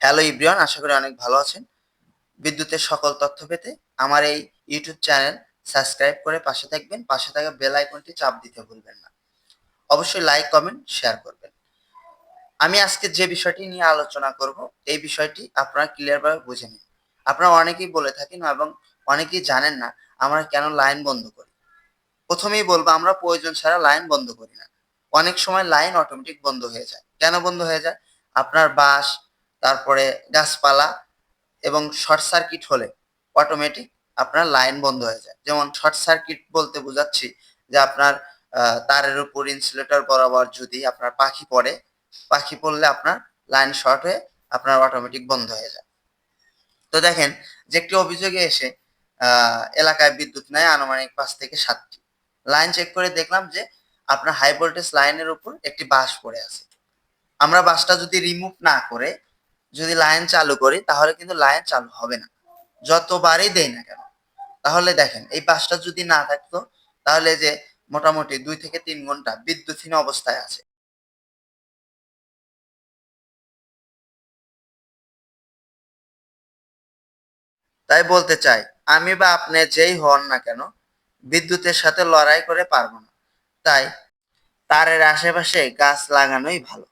Hello everyone, আশা করি অনেক ভালো আছেন। বিদ্যুতের সকল তথ্য পেতে আমার এই ইউটিউব চ্যানেল সাবস্ক্রাইব করে পাশে থাকবেন। পাশে থাকা বেল আইকনটি চাপ দিতে ভুলবেন না। অবশ্যই লাইক, কমেন্ট, শেয়ার করবেন। আমি আজকে যে বিষয়টি নিয়ে আলোচনা করব, এই বিষয়টি আপনারা ক্লিয়ারভাবে বুঝে নিন। আপনারা অনেকেই বলে থাকেন এবং অনেকেই জানেন না আমরা কেন লাইন বন্ধ করি। প্রথমেই বলবো আমরা প্রয়োজন ছাড়া লাইন বন্ধ করি না। অনেক সময় লাইন অটোমেটিক বন্ধ হয়ে যায়। কেন বন্ধ হয়ে যায়? আপনার বাঁশ, তারপরে গাছপালা এবং শর্ট সার্কিট হলে অটোমেটিক আপনার লাইন বন্ধ হয়ে যায়। যেমন শর্ট সার্কিট বলতে বোঝাচ্ছি যে আপনার তারের উপর ইনসুলেটর বরাবর যদি আপনার পাখি পড়ে, পাখি পড়লে আপনার লাইন শর্ট হয়ে আপনার অটোমেটিক বন্ধ হয়ে যায়। তো দেখেন যে একটি অভিযোগে এসে এলাকায় বিদ্যুৎ নেয় আনুমানিক ৫ থেকে ৭টি। লাইন চেক করে দেখলাম যে আপনার হাই ভোল্টেজ লাইনের উপর একটি বাঁশ পড়ে আছে। আমরা বাঁশটা যদি রিমুভ না করে যদি লাইন চালু করি তাহলে কিন্তু লাইন চালু হবে না। যতবারই দেই না কেন। তাহলে দেখেন এই বাসটা যদি না থাকতো তাহলে যে মোটামুটি ২ থেকে ৩ ঘন্টা বিদ্যুৎহীন অবস্থায় আছে। তাই বলতে চাই আমি বা আপনি যেই হন না কেন বিদ্যুতের সাথে লড়াই করে পারবো না। তাই তারের আশেপাশে গাছ লাগানোই ভালো।